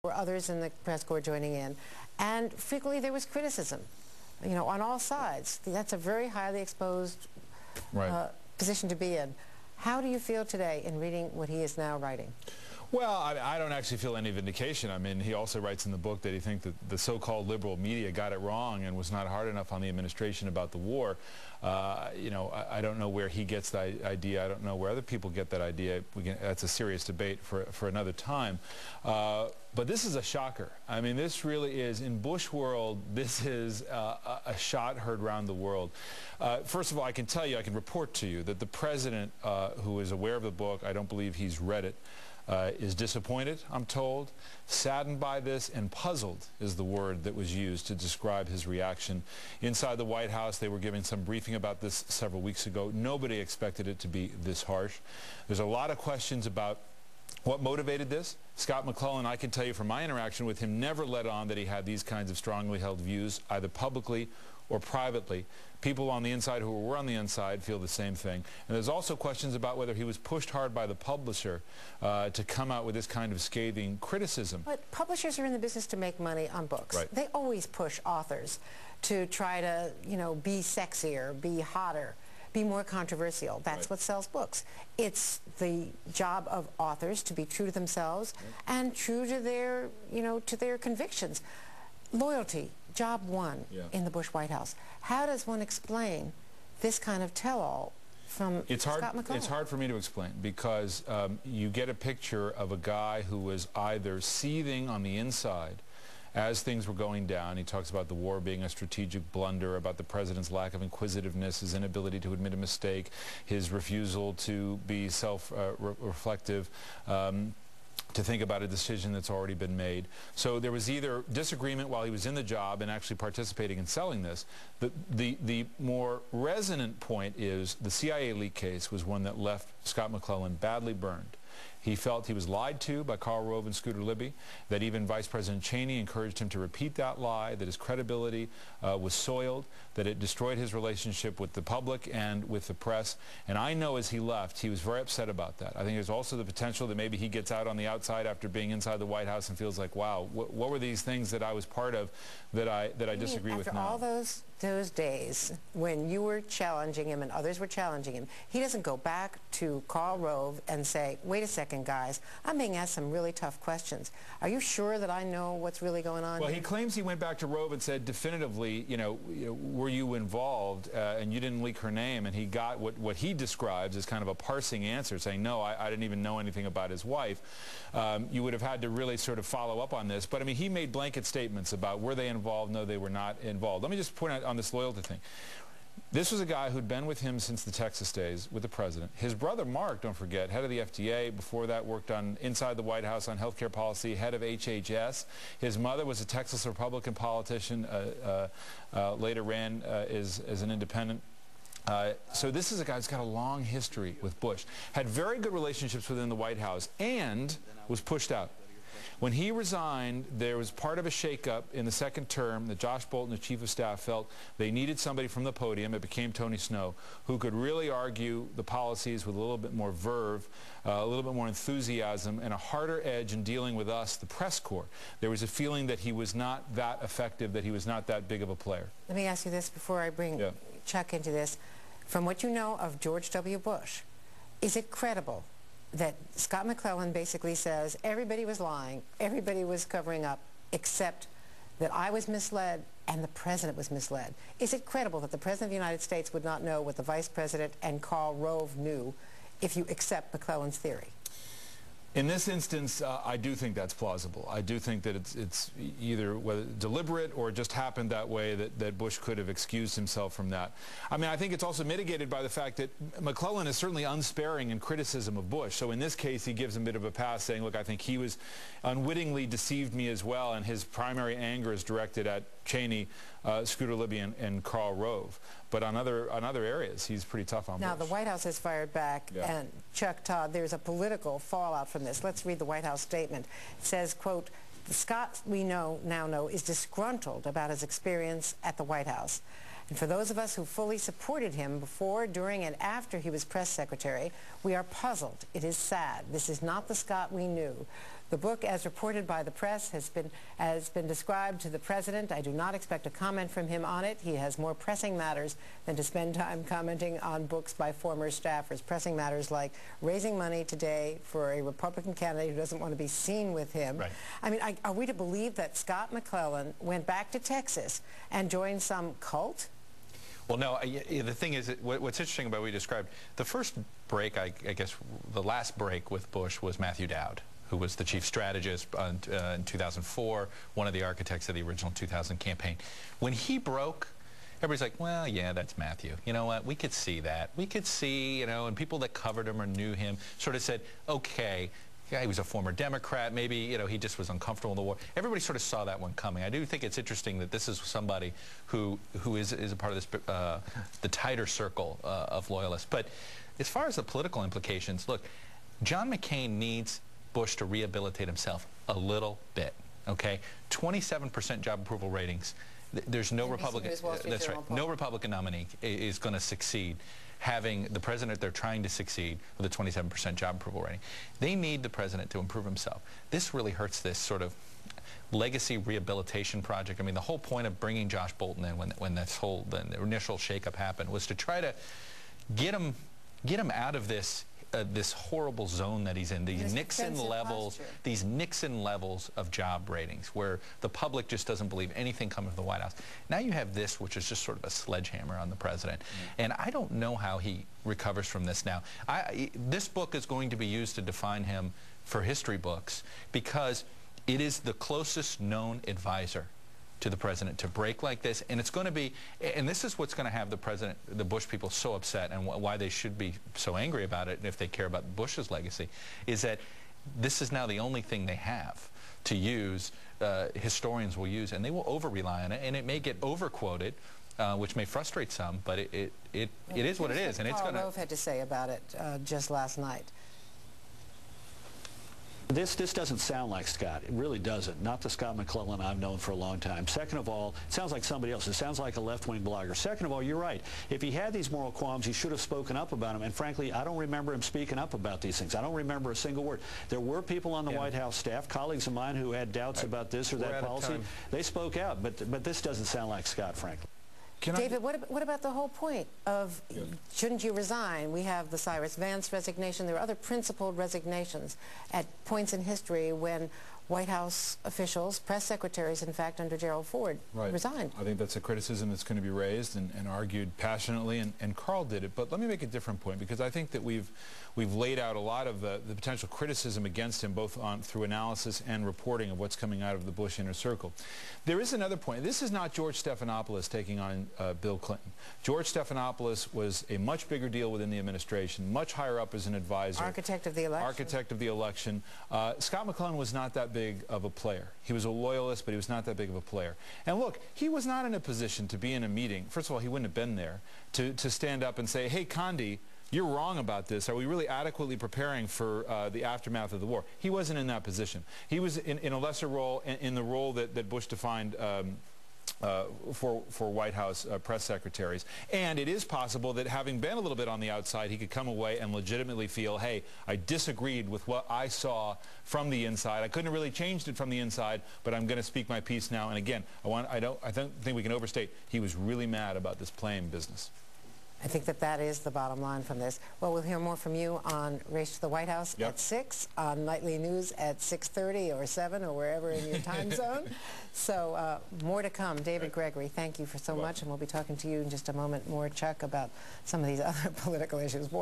were others in the press corps joining in, and frequently there was criticism, on all sides. That's a very highly exposed position to be in. How do you feel today in reading what he is now writing? Well, I don't actually feel any vindication. I mean, he also writes in the book that he thinks that the so-called liberal media got it wrong and was not hard enough on the administration about the war. I don't know where he gets that idea. I don't know where other people get that idea. That's a serious debate for another time. But this is a shocker. I mean, this really is, in Bush world, this is a shot heard around the world. First of all, I can tell you, I can report to you that the president, who is aware of the book, I don't believe he's read it, is disappointed, I'm told, saddened by this, and puzzled is the word that was used to describe his reaction. Inside the White House, they were giving some briefing about this several weeks ago. Nobody expected it to be this harsh. There's a lot of questions about what motivated this. Scott McClellan, I can tell you from my interaction with him, never let on that he had these kinds of strongly held views, either publicly or privately. People on the inside who were on the inside feel the same thing. And there's also questions about whether he was pushed hard by the publisher to come out with this kind of scathing criticism. But publishers are in the business to make money on books. Right. They always push authors to try to, be sexier, be hotter, be more controversial. That's what sells books. It's the job of authors to be true to themselves and true to their, to their convictions. Loyalty, job one in the Bush White House. How does one explain this kind of tell-all from Scott McClellan? It's hard for me to explain because you get a picture of a guy who was either seething on the inside as things were going down. He talks about the war being a strategic blunder, about the president's lack of inquisitiveness, his inability to admit a mistake, his refusal to be self-reflective, to think about a decision that's already been made. So there was either disagreement while he was in the job and actually participating in selling this. The more resonant point is the CIA leak case was one that left Scott McClellan badly burned. He felt he was lied to by Karl Rove and Scooter Libby, that even Vice President Cheney encouraged him to repeat that lie, that his credibility was soiled, that it destroyed his relationship with the public and with the press. And I know as he left, he was very upset about that. I think there's also the potential that maybe he gets out on the outside after being inside the White House and feels like, wow, what were these things that I was part of that I disagree with now? After all those days when you were challenging him and others were challenging him, he doesn't go back to Karl Rove and say, wait a second, guys, I'm being asked some really tough questions. Are you sure that I know what's really going on? Well, he claims he went back to Rove and said definitively, were you involved and you didn't leak her name? And he got what he describes as kind of a parsing answer, saying, no, I didn't even know anything about his wife. You would have had to really sort of follow up on this. But, I mean, he made blanket statements about were they involved? No, they were not involved. Let me just point out on this loyalty thing. This was a guy who'd been with him since the Texas days with the president. His brother Mark, don't forget, head of the FDA, before that worked on inside the White House on healthcare policy, head of HHS. His mother was a Texas Republican politician, later ran as an independent. So this is a guy who's got a long history with Bush, had very good relationships within the White House, and was pushed out. When he resigned, there was part of a shakeup in the second term that Josh Bolten, the chief of staff, felt they needed somebody from the podium. It became Tony Snow, who could really argue the policies with a little bit more verve, a little bit more enthusiasm, and a harder edge in dealing with us, the press corps. There was a feeling that he was not that effective, that he was not that big of a player. Let me ask you this before I bring Chuck into this. From what you know of George W. Bush, is it credible that Scott McClellan basically says everybody was lying, everybody was covering up, except that I was misled and the president was misled? Is it credible that the president of the United States would not know what the vice president and Karl Rove knew if you accept McClellan's theory? In this instance, I do think that's plausible. I do think that it's either whether deliberate or just happened that way, that Bush could have excused himself from that. I mean, I think it's also mitigated by the fact that McClellan is certainly unsparing in criticism of Bush. So in this case, he gives him a bit of a pass, saying, look, I think he was unwittingly deceived me as well, and his primary anger is directed at Cheney, Scooter Libby, and Karl Rove. But on other areas, he's pretty tough on Bush. Now, the White House has fired back, and Chuck Todd, there's a political fallout from this. Let's read the White House statement. It says, quote, the Scott we now know is disgruntled about his experience at the White House. And for those of us who fully supported him before, during, and after he was press secretary, we are puzzled. It is sad. This is not the Scott we knew. The book, as reported by the press, has been described to the president. I do not expect a comment from him on it. He has more pressing matters than to spend time commenting on books by former staffers. Pressing matters like raising money today for a Republican candidate who doesn't want to be seen with him. Right. I mean, are we to believe that Scott McClellan went back to Texas and joined some cult? Well, no, the thing is, what's interesting about what we described, the first break, I guess the last break with Bush was Matthew Dowd, who was the chief strategist in 2004, one of the architects of the original 2000 campaign. When he broke, everybody's like, well, yeah, that's Matthew. You know what? We could see that. We could see, you know, and people that covered him or knew him sort of said, okay, yeah, he was a former Democrat. Maybe, you know, he just was uncomfortable in the war. Everybody sort of saw that one coming. I do think it's interesting that this is somebody who is a part of this, the tighter circle of loyalists. But as far as the political implications, look, John McCain needs Bush to rehabilitate himself a little bit, okay? 27% job approval ratings. There's no Republican, that's right, no Republican nominee is going to succeed having the president they're trying to succeed with a 27% job approval rating. They need the president to improve himself. This really hurts this sort of legacy rehabilitation project. I mean, the whole point of bringing Josh Bolten in when this whole the initial shakeup happened was to try to get him out of this this horrible zone that he's in, these Nixon levels of job ratings where the public just doesn't believe anything coming from the White House. Now you have this, which is just sort of a sledgehammer on the president. And I don't know how he recovers from this now. This book is going to be used to define him for history books because it is the closest known advisor to the president to break like this, and it's going to be, and this is what's going to have the president, the Bush people so upset, and why they should be so angry about it, and if they care about Bush's legacy, is that this is now the only thing they have to use, historians will use, and they will over-rely on it, and it may get over-quoted, which may frustrate some, but it is what it is, and it's going to... Karl Rove had to say about it just last night. This doesn't sound like Scott. It really doesn't. Not the Scott McClellan I've known for a long time. Second of all, it sounds like somebody else. It sounds like a left-wing blogger. Second of all, you're right. If he had these moral qualms, he should have spoken up about them. And frankly, I don't remember him speaking up about these things. I don't remember a single word. There were people on the White House staff, colleagues of mine, who had doubts about this or that policy. They spoke out. But this doesn't sound like Scott, frankly. David, what about the whole point of shouldn't you resign? We have the Cyrus Vance resignation. There are other principled resignations at points in history when White House officials, press secretaries, in fact, under Gerald Ford, resigned. I think that's a criticism that's going to be raised and argued passionately, and Karl did it. But let me make a different point, because I think that we've laid out a lot of the potential criticism against him, both through analysis and reporting of what's coming out of the Bush inner circle. There is another point. This is not George Stephanopoulos taking on Bill Clinton. George Stephanopoulos was a much bigger deal within the administration, much higher up as an advisor. Architect of the election. Architect of the election. Scott McClellan was not that big of a player. He was a loyalist, but he was not that big of a player. And look, he was not in a position to be in a meeting. First of all, he wouldn't have been there to stand up and say, hey, Condi, you're wrong about this. Are we really adequately preparing for the aftermath of the war? He wasn't in that position. He was in a lesser role, in the role that Bush defined for White House press secretaries. And it is possible that, having been a little bit on the outside, he could come away and legitimately feel, hey, I disagreed with what I saw from the inside. I couldn't have really changed it from the inside, but I'm going to speak my piece now. And again, I don't think we can overstate, he was really mad about this plane business. I think that is the bottom line from this. Well, we'll hear more from you on Race to the White House at 6, on Nightly News at 6:30 or 7 or wherever in your time zone. So more to come. David Gregory, thank you for so much, and we'll be talking to you in just a moment more, Chuck, about some of these other political issues. Boy.